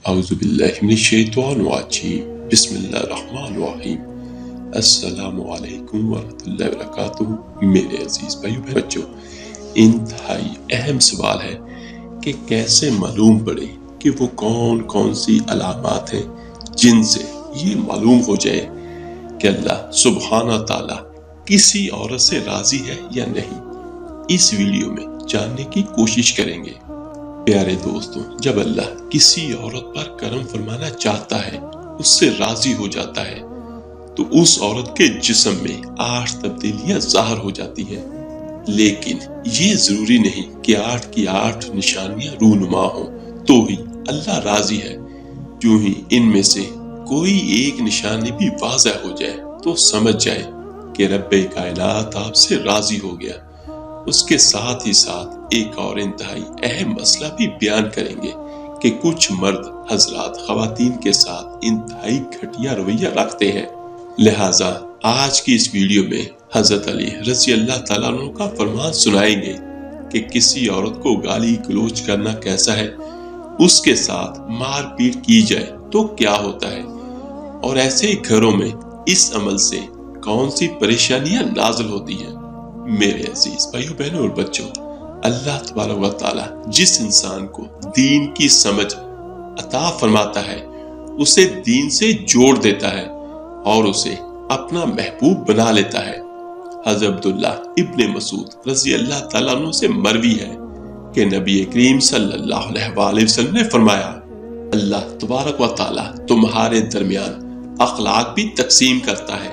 اعوذ باللہ من الشیطان الرجیم بسم اللہ الرحمن الرحیم السلام علیکم ورحمۃ اللہ وبرکاتہ۔ میرے عزیز بھائیو بچوں، انتہائی اہم سوال ہے کہ کیسے معلوم پڑے کہ وہ کون کون سی علامات ہیں جن سے یہ معلوم ہو جائے کہ اللہ سبحانہ تعالیٰ کسی عورت سے راضی ہے یا نہیں۔ اس ویڈیو میں جاننے کی کوشش کریں گے۔ پیارے دوستوں، جب اللہ کسی عورت پر کرم فرمانا چاہتا ہے، اس سے راضی ہو جاتا ہے، تو اس عورت کے جسم میں 8 تبدیلیاں ظاہر ہو جاتی ہیں۔ لیکن یہ ضروری نہیں کہ 8 کی 8 نشانیاں رونما ہوں تو ہی اللہ راضی ہے۔ جو ہی ان میں سے کوئی ایک نشانی بھی واضح ہو جائے تو سمجھ جائے کہ رب کائنات آپ سے راضی ہو گیا۔ اس کے ساتھ ہی ساتھ ایک اور انتہائی اہم مسئلہ بھی بیان کریں گے کہ کچھ مرد حضرات خواتین کے ساتھ انتہائی گھٹیا رویہ رکھتے ہیں۔ لہٰذا آج کی اس ویڈیو میں حضرت علی رضی اللہ تعالیٰ عنہ کا فرمان سنائیں گے کہ کسی عورت کو گالی گلوچ کرنا کیسا ہے، اس کے ساتھ مار پیٹ کی جائے تو کیا ہوتا ہے، اور ایسے گھروں میں اس عمل سے کون سی پریشانیاں نازل ہوتی ہیں۔ میرے عزیز بھائیو بہنوں اور بچوں، اللہ تبارک و تعالیٰ جس انسان کو دین کی سمجھ عطا فرماتا ہے، اسے دین سے جوڑ دیتا ہے اور اسے اپنا محبوب بنا لیتا ہے۔ حضرت عبداللہ ابن مسعود رضی اللہ تعالیٰ عنہ سے مروی ہے کہ نبی کریم صلی اللہ علیہ وسلم نے فرمایا، اللہ تبارک و تعالیٰ تمہارے درمیان اخلاق بھی تقسیم کرتا ہے،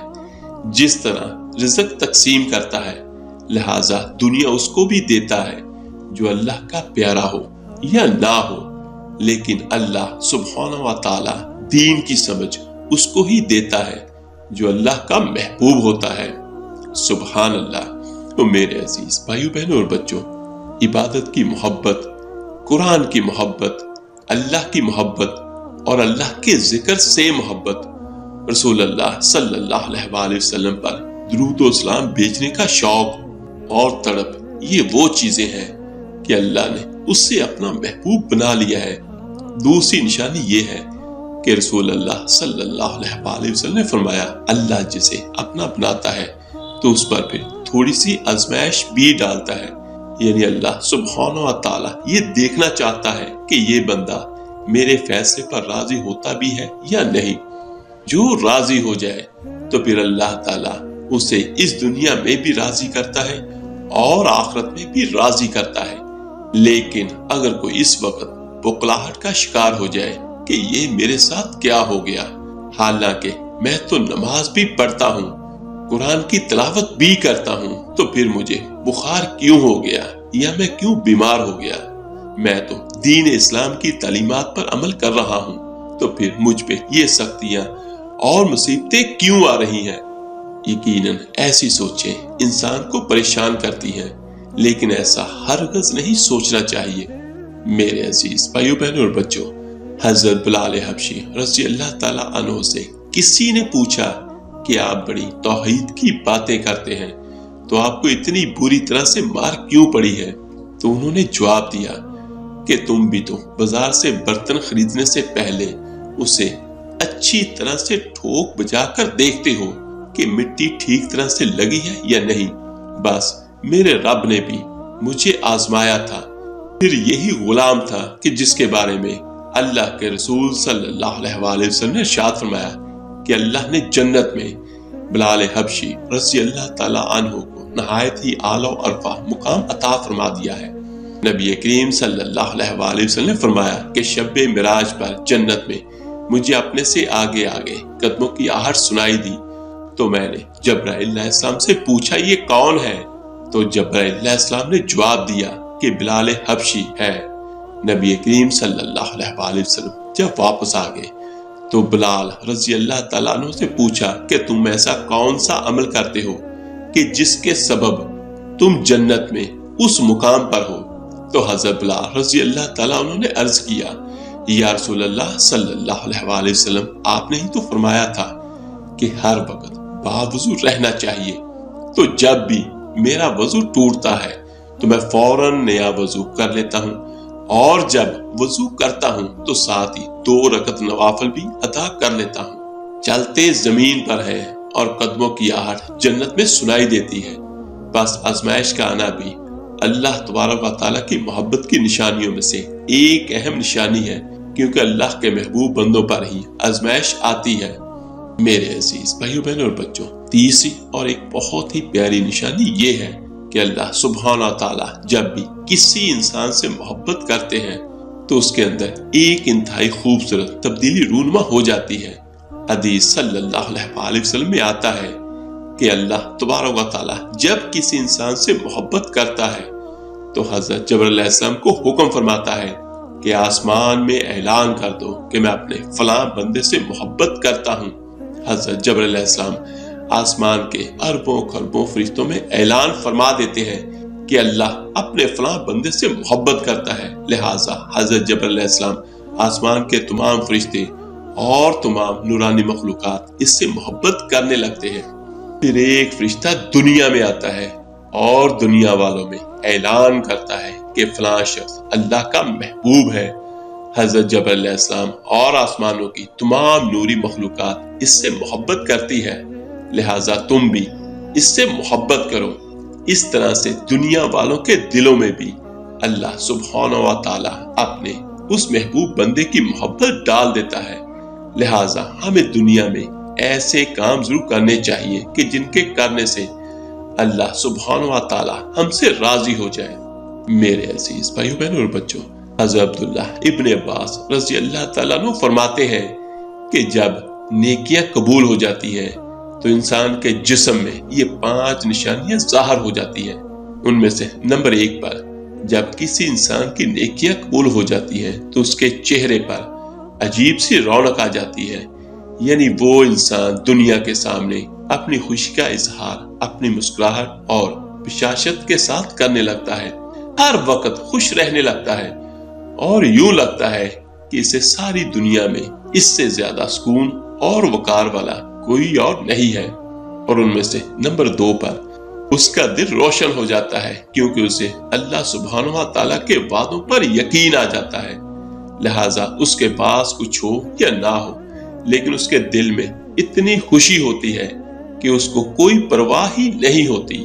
جس طرح رزق تقسیم کرتا ہے، لہٰذا دنیا اس کو بھی دیتا ہے جو اللہ کا پیارا ہو یا نہ ہو، لیکن اللہ سبحانہ و تعالیٰ دین کی سمجھ اس کو ہی دیتا ہے جو اللہ کا محبوب ہوتا ہے۔ سبحان اللہ۔ تو میرے عزیز بھائیو بہنوں اور بچوں، عبادت کی محبت، قرآن کی محبت، اللہ کی محبت اور اللہ کے ذکر سے محبت، رسول اللہ صلی اللہ علیہ وسلم پر درود و سلام بھیجنے کا شوق اور تڑپ، یہ وہ چیزیں ہیں کہ اللہ نے اس سے اپنا محبوب بنا لیا ہے۔ دوسری نشانی یہ ہے کہ رسول اللہ صلی اللہ علیہ وسلم نے فرمایا، اللہ جسے اپنا بناتا ہے تو اس پر پھر تھوڑی سی آزمائش بھی ڈالتا ہے، یعنی اللہ سبحانہ و تعالیٰ یہ دیکھنا چاہتا ہے کہ یہ بندہ میرے فیصلے پر راضی ہوتا بھی ہے یا نہیں۔ جو راضی ہو جائے تو پھر اللہ تعالیٰ اسے اس دنیا میں بھی راضی کرتا ہے اور آخرت میں بھی راضی کرتا ہے۔ لیکن اگر کوئی اس وقت بخلاہٹ کا شکار ہو جائے کہ یہ میرے ساتھ کیا ہو گیا، حالانکہ میں تو نماز بھی پڑھتا ہوں، قرآن کی تلاوت بھی کرتا ہوں، تو پھر مجھے بخار کیوں ہو گیا یا میں کیوں بیمار ہو گیا، میں تو دین اسلام کی تعلیمات پر عمل کر رہا ہوں، تو پھر مجھ پہ یہ سختیاں اور مصیبتیں کیوں آ رہی ہیں۔ یقیناً ایسی سوچیں انسان کو پریشان کرتی ہیں، لیکن ایسا ہرگز نہیں سوچنا چاہیے۔ میرے عزیز بھائیو بہنوں اور بچوں، حضرت بلال حبشی رضی اللہ تعالیٰ عنہ سے کسی نے پوچھا کہ آپ بڑی توحید کی باتیں کرتے ہیں تو آپ کو اتنی بری طرح سے مار کیوں پڑی ہے؟ تو انہوں نے جواب دیا کہ تم بھی تو بازار سے برتن خریدنے سے پہلے اسے اچھی طرح سے ٹھوک بجا کر دیکھتے ہو کہ مٹی ٹھیک طرح سے لگی ہے یا نہیں۔ بس میرے رب نے بھی مجھے آزمایا تھا، پھر یہی غلام تھا کہ جس کے بارے میں اللہ کے رسول صلی اللہ علیہ وسلم نے ارشاد فرمایا کہ اللہ نے جنت میں بلال حبشی رضی اللہ تعالیٰ عنہ کو نہایت ہی اعلیٰ و ارفع مقام عطا فرما دیا ہے۔ نبی کریم صلی اللہ علیہ وسلم نے فرمایا کہ شب معراج پر جنت میں مجھے اپنے سے آگے آگے قدموں کی آہٹ سنائی دی، تو میں نے جبرائیل علیہ السلام سے پوچھا یہ کون ہے؟ تو جبرائیل علیہ السلام نے جواب دیا کہ بلال حبشی ہے۔ نبی کریم صلی اللہ علیہ وسلم جب واپس آ گئے تو بلال رضی اللہ تعالیٰ عنہ سے پوچھا کہ تم ایسا کون سا عمل کرتے ہو کہ جس کے سبب تم جنت میں اس مقام پر ہو؟ تو حضرت بلال رضی اللہ تعالیٰ عنہ نے عرض کیا، یا رسول اللہ صلی اللہ علیہ وسلم، آپ نے ہی تو فرمایا تھا کہ ہر وقت باوضو رہنا چاہیے، تو جب بھی میرا وضو ٹوٹتا ہے تو میں فوراً نیا وضو کر لیتا ہوں اور جب وضو کرتا ہوں تو ساتھ ہی 2 رکعت نوافل بھی ادا کر لیتا ہوں۔ چلتے زمین پر ہے اور قدموں کی آہٹ جنت میں سنائی دیتی ہے۔ بس آزمائش کا آنا بھی اللہ تبارک و تعالیٰ کی محبت کی نشانیوں میں سے ایک اہم نشانی ہے، کیونکہ اللہ کے محبوب بندوں پر ہی آزمائش آتی ہے۔ میرے عزیز بھائیوں بہنوں اور بچوں، تیسری اور ایک بہت ہی پیاری نشانی یہ ہے کہ اللہ سبحانہ تعالیٰ جب بھی کسی انسان سے محبت کرتے ہیں تو اس کے اندر ایک انتہائی خوبصورت تبدیلی رونما ہو جاتی ہے۔ حدیث صلی اللہ علیہ وسلم میں آتا ہے کہ اللہ تبارک و تعالیٰ جب کسی انسان سے محبت کرتا ہے تو حضرت جبرائیل علیہ السلام کو حکم فرماتا ہے کہ آسمان میں اعلان کر دو کہ میں اپنے فلاں بندے سے محبت کرتا ہوں۔ حضرت جبرائیل علیہ السلام آسمان کے اربوں خربوں فرشتوں میں اعلان فرما دیتے ہیں کہ اللہ اپنے فلاں بندے سے محبت کرتا ہے، لہٰذا حضرت جبرائیل علیہ السلام آسمان کے تمام فرشتے اور تمام نورانی مخلوقات اس سے محبت کرنے لگتے ہیں۔ پھر ایک فرشتہ دنیا میں آتا ہے اور دنیا والوں میں اعلان کرتا ہے کہ فلاں شخص اللہ کا محبوب ہے۔ حضرت جبرائیل علیہ السلام اور آسمانوں کی تمام نوری مخلوقات اس سے محبت کرتی ہے، لہٰذا تم بھی اس سے محبت کرو۔ اس طرح سے دنیا والوں کے دلوں میں بھی اللہ سبحانہ و تعالیٰ اپنے اس محبوب بندے کی محبت ڈال دیتا ہے۔ لہٰذا ہمیں دنیا میں ایسے کام ضرور کرنے چاہیے کہ جن کے کرنے سے اللہ سبحانہ و تعالیٰ ہم سے راضی ہو جائے۔ میرے عزیز بھائیوں بہنوں اور بچوں، حضرت عبداللہ ابن عباس رضی اللہ تعالیٰ عنہ فرماتے ہیں کہ جب نیکیاں قبول ہو جاتی ہیں تو انسان کے جسم میں یہ 5 نشانیاں ظاہر ہو جاتی ہیں۔ ان میں سے نمبر 1 پر جب کسی انسان کی نیکیاں قبول ہو جاتی ہیں تو اس کے چہرے پر عجیب سی رونق آ جاتی ہے، یعنی وہ انسان دنیا کے سامنے اپنی خوشی کا اظہار اپنی مسکراہٹ اور بشاشت کے ساتھ کرنے لگتا ہے، ہر وقت خوش رہنے لگتا ہے اور یوں لگتا ہے کہ اسے ساری دنیا میں اس سے زیادہ سکون اور وقار والا کوئی اور نہیں ہے۔ اور ان میں سے نمبر 2 پر اس کا دل روشن ہو جاتا ہے، کیونکہ اسے اللہ سبحانہ و تعالیٰ کے وعدوں پر یقین آ جاتا ہے۔ لہٰذا اس کے پاس کچھ ہو یا نہ ہو، لیکن اس کے دل میں اتنی خوشی ہوتی ہے کہ اس کو کوئی پرواہ ہی نہیں ہوتی۔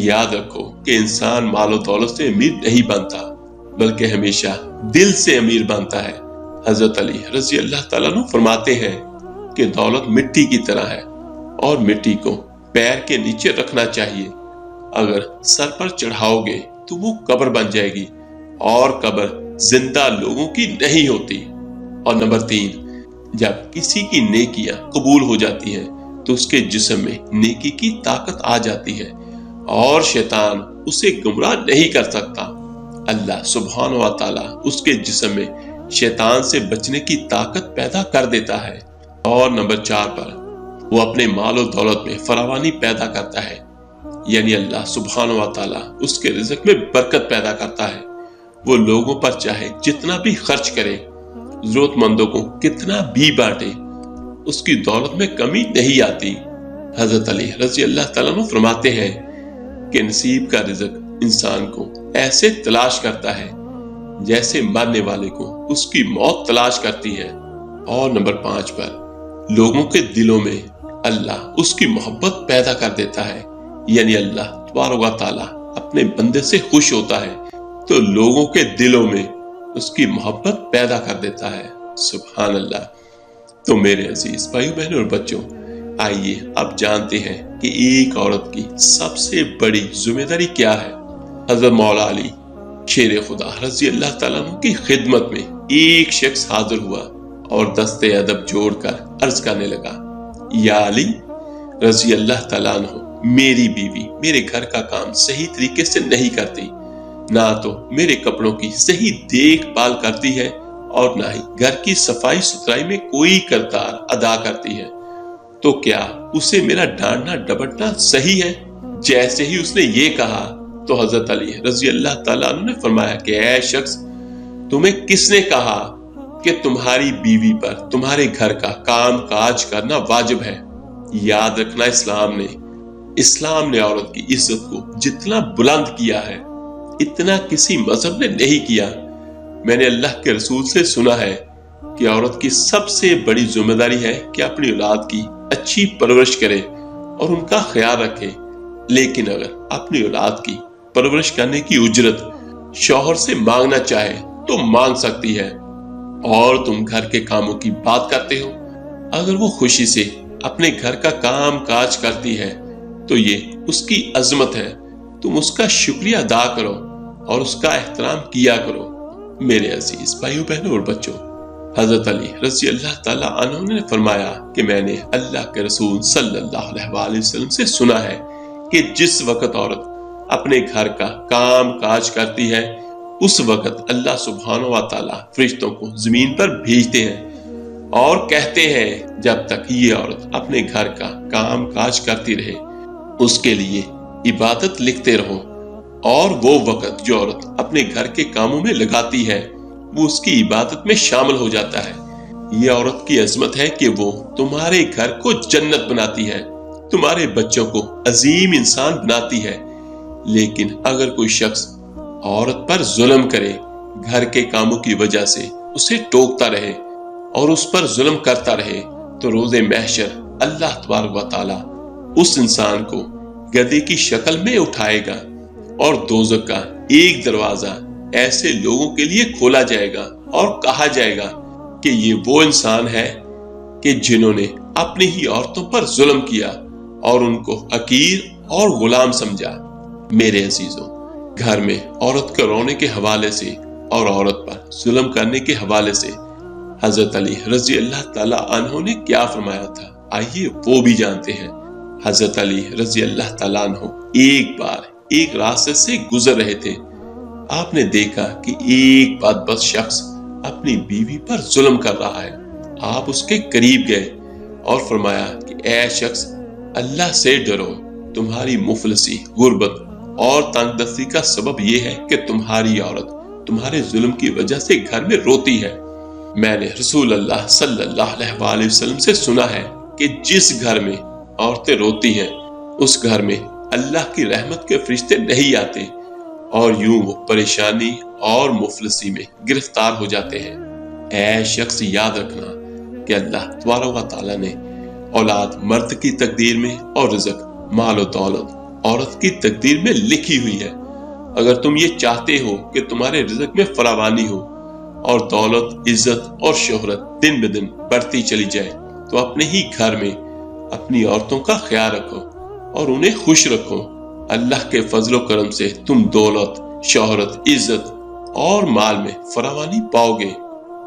یاد رکھو کہ انسان مال و دولت سے امیر نہیں بنتا، بلکہ ہمیشہ دل سے امیر بنتا ہے۔ حضرت علی رضی اللہ تعالیٰ عنہ فرماتے ہیں کہ دولت مٹی کی طرح ہے اور مٹی کو پیر کے نیچے رکھنا چاہیے۔ اگر سر پر چڑھاؤ گے تو وہ قبر بن جائے گی اور قبر زندہ لوگوں کی نہیں ہوتی۔ اور نمبر 3، جب کسی کی نیکیاں قبول ہو جاتی ہیں تو اس کے جسم میں نیکی کی طاقت آ جاتی ہے اور شیطان اسے گمراہ نہیں کر سکتا۔ اللہ سبحانہ و تعالیٰ اس کے جسم میں شیطان سے بچنے کی طاقت پیدا کر دیتا ہے۔ اور نمبر 4 پر وہ اپنے مال و دولت میں فراوانی پیدا کرتا ہے، یعنی اللہ سبحانہ و تعالیٰ اس کے رزق میں برکت پیدا کرتا ہے۔ وہ لوگوں پر چاہے جتنا بھی خرچ کرے، ضرورت مندوں کو کتنا بھی بانٹے، اس کی دولت میں کمی نہیں آتی۔ حضرت علی رضی اللہ تعالیٰ عنہ فرماتے ہیں کہ نصیب کا رزق انسان کو ایسے تلاش کرتا ہے جیسے مرنے والے کو اس کی موت تلاش کرتی ہے۔ اور نمبر 5 پر لوگوں کے دلوں میں اللہ اس کی محبت پیدا کر دیتا ہے، یعنی اللہ تبارک و تعالیٰ اپنے بندے سے خوش ہوتا ہے تو لوگوں کے دلوں میں اس کی محبت پیدا کر دیتا ہے۔ سبحان اللہ۔ تو میرے عزیز بھائیوں بہنوں اور بچوں، آئیے اب جانتے ہیں کہ ایک عورت کی سب سے بڑی ذمہ داری کیا ہے۔ حضرت مولا علی شیر خدا رضی اللہ تعالیٰ عنہ کی خدمت میں ایک شخص حاضر ہوا اور دستے ادب جوڑ کر عرض کرنے لگا، یا علی رضی اللہ تعالیٰ عنہ، میری بیوی میرے گھر کا کام صحیح طریقے سے نہیں کرتی، نہ تو میرے کپڑوں کی صحیح دیکھ بھال کرتی ہے اور نہ ہی گھر کی صفائی ستھرائی میں کوئی کردار ادا کرتی ہے، تو کیا اسے میرا ڈانٹنا ڈپٹنا صحیح ہے؟ جیسے ہی اس نے یہ کہا تو حضرت علی رضی اللہ تعالیٰ عنہ نے فرمایا کہ اے شخص، تمہیں کس نے کہا کہ تمہاری بیوی پر تمہارے گھر کا کام کاج کرنا واجب ہے؟ یاد رکھنا، اسلام نے عورت کی عزت کو جتنا بلند کیا ہے اتنا کسی مذہب نے نہیں کیا۔ میں نے اللہ کے رسول سے سنا ہے کہ عورت کی سب سے بڑی ذمہ داری ہے کہ اپنی اولاد کی اچھی پرورش کرے اور ان کا خیال رکھے، لیکن اگر اپنی اولاد کی پرورش کرنے کی اجرت شوہر سے مانگنا چاہے تو مانگ سکتی ہے۔ اور تم گھر کے کاموں کی بات کرتے ہو، اگر وہ خوشی سے اپنے گھر کا کام کاج کرتی ہے تو یہ اس کی عظمت ہے، تم اس کا شکریہ ادا کرو اور اس کا احترام کیا کرو۔ میرے عزیز بھائیو بہنوں اور بچوں، حضرت علی رضی اللہ تعالیٰ عنہ نے فرمایا کہ میں نے اللہ کے رسول صلی اللہ علیہ وسلم سے سنا ہے کہ جس وقت عورت اپنے گھر کا کام کاج کرتی ہے اس وقت اللہ سبحانہ و تعالیٰ فرشتوں کو زمین پر بھیجتے ہیں اور کہتے ہیں جب تک یہ عورت اپنے گھر کا کام کاج کرتی رہے اس کے لیے عبادت لکھتے رہو، اور وہ وقت جو عورت اپنے گھر کے کاموں میں لگاتی ہے وہ اس کی عبادت میں شامل ہو جاتا ہے۔ یہ عورت کی عظمت ہے کہ وہ تمہارے گھر کو جنت بناتی ہے، تمہارے بچوں کو عظیم انسان بناتی ہے۔ لیکن اگر کوئی شخص عورت پر ظلم کرے، گھر کے کاموں کی وجہ سے اسے ٹوکتا رہے اور اس پر ظلم کرتا رہے، تو روز محشر اللہ تبارک و تعالی اس انسان کو گدھے کی شکل میں اٹھائے گا اور دوزخ کا ایک دروازہ ایسے لوگوں کے لیے کھولا جائے گا اور کہا جائے گا کہ یہ وہ انسان ہے کہ جنہوں نے اپنی ہی عورتوں پر ظلم کیا اور ان کو حقیر اور غلام سمجھا۔ میرے عزیزوں، گھر میں عورت کے رونے کے حوالے سے اور عورت پر ظلم کرنے کے حوالے سے حضرت علی رضی اللہ تعالیٰ عنہ نے کیا فرمایا تھا، آئیے وہ بھی جانتے ہیں۔ حضرت علی رضی اللہ تعالیٰ عنہ ایک بار ایک راستے سے گزر رہے تھے، آپ نے دیکھا کہ ایک بدبخت شخص اپنی بیوی پر ظلم کر رہا ہے۔ آپ اس کے قریب گئے اور فرمایا کہ اے شخص، اللہ سے ڈرو، تمہاری مفلسی، غربت اور تنگ دستی کا سبب یہ ہے کہ تمہاری عورت تمہارے ظلم کی وجہ سے گھر میں روتی ہے۔ میں نے رسول اللہ صلی اللہ علیہ وسلم سے سنا ہے کہ جس گھر میں عورتیں روتی ہیں اس گھر میں اللہ کی رحمت کے فرشتے نہیں آتے، اور یوں وہ پریشانی اور مفلسی میں گرفتار ہو جاتے ہیں۔ اے شخص، یاد رکھنا کہ اللہ تبارک و تعالیٰ نے اولاد مرد کی تقدیر میں اور رزق، مال و دولت عورت کی تقدیر میں لکھی ہوئی ہے۔ اگر تم یہ چاہتے ہو کہ تمہارے رزق میں فراوانی ہو اور دولت، عزت اور شہرت دن بدن بڑھتی چلی جائے تو اپنے ہی گھر میں اپنی عورتوں کا خیال رکھو اور انہیں خوش رکھو۔ اللہ کے فضل و کرم سے تم دولت، شہرت، عزت اور مال میں فراوانی پاؤ گے۔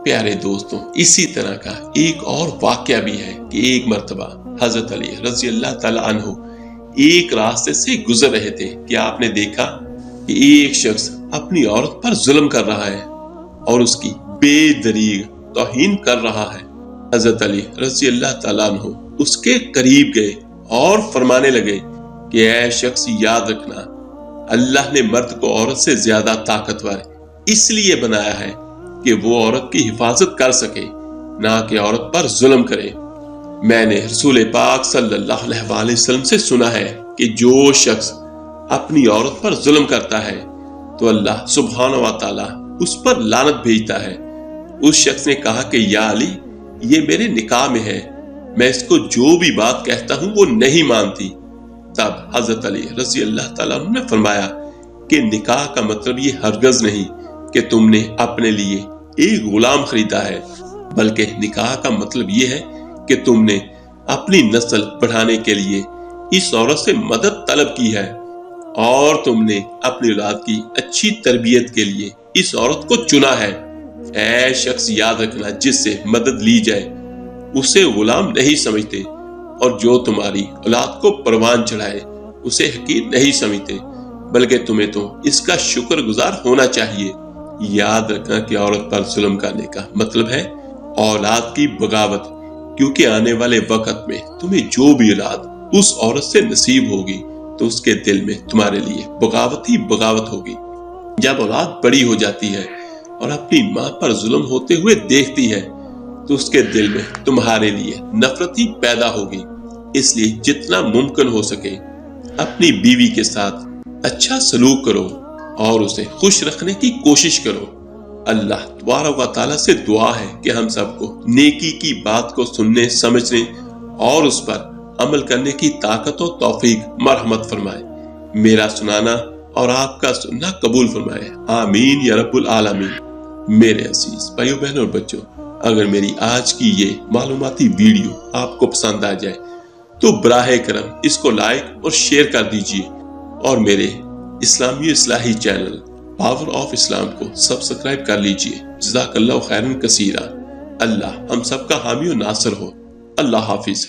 پیارے دوستوں، اسی طرح کا ایک اور واقعہ بھی ہے کہ ایک مرتبہ حضرت علی رضی اللہ تعالیٰ عنہ ایک راستے سے گزر رہے تھے کہ آپ نے دیکھا کہ ایک شخص اپنی عورت پر ظلم کر رہا ہے اور اس کی بے دریغ توہین کر رہا ہے۔ حضرت علی رضی اللہ تعالیٰ عنہ اس کے قریب گئے اور فرمانے لگے کہ اے شخص، یاد رکھنا، اللہ نے مرد کو عورت سے زیادہ طاقتور اس لیے بنایا ہے کہ وہ عورت کی حفاظت کر سکے، نہ کہ عورت پر ظلم کرے۔ میں نے رسول پاک صلی اللہ علیہ وسلم سے سنا ہے کہ جو شخص اپنی عورت پر ظلم کرتا ہے تو اللہ سبحانہ و تعالیٰ اس پر لعنت بھیجتا ہے۔ اس شخص نے کہا کہ یا علی، یہ میرے نکاح میں ہے، میں اس کو جو بھی بات کہتا ہوں وہ نہیں مانتی۔ تب حضرت علی رضی اللہ تعالیٰ عنہ نے فرمایا کہ نکاح کا مطلب یہ ہرگز نہیں کہ تم نے اپنے لیے ایک غلام خریدا ہے، بلکہ نکاح کا مطلب یہ ہے کہ تم نے اپنی نسل بڑھانے کے لیے اس عورت سے مدد طلب کی ہے، اور تم نے اپنی اولاد کی اچھی تربیت کے لیے اس عورت کو چنا ہے۔ اے شخص، یاد رکھنا، جس سے مدد لی جائے اسے غلام نہیں سمجھتے، اور جو تمہاری اولاد کو پروان چڑھائے اسے حقیر نہیں سمجھتے، بلکہ تمہیں تو اس کا شکر گزار ہونا چاہیے۔ یاد رکھنا کہ عورت پر ظلم کرنے کا مطلب ہے اولاد کی بغاوت، کیونکہ آنے والے وقت میں تمہیں جو بھی اولاد اس عورت سے نصیب ہوگی تو اس کے دل میں تمہارے لیے بغاوت ہی بغاوت ہوگی۔ جب اولاد بڑی ہو جاتی ہے اور اپنی ماں پر ظلم ہوتے ہوئے دیکھتی ہے تو اس کے دل میں تمہارے لیے نفرت ہی پیدا ہوگی۔ اس لیے جتنا ممکن ہو سکے اپنی بیوی کے ساتھ اچھا سلوک کرو اور اسے خوش رکھنے کی کوشش کرو۔ اللہ تبارک و تعالیٰ سے دعا ہے کہ ہم سب کو نیکی کی بات کو سننے، سمجھنے اور اس پر عمل کرنے کی طاقت و توفیق مرحمت فرمائے۔ میرا سنانا اور آپ کا سننا قبول فرمائے، آمین یا رب العالمین۔ میرے عزیز بھائیو بہنوں اور بچوں، اگر میری آج کی یہ معلوماتی ویڈیو آپ کو پسند آ جائے تو براہ کرم اس کو لائک اور شیئر کر دیجئے، اور میرے اسلامی اصلاحی چینل پاور آف اسلام کو سبسکرائب کر لیجئے۔ جزاک اللہ خیرا کثیرا۔ اللہ ہم سب کا حامی و ناصر ہو۔ اللہ حافظ۔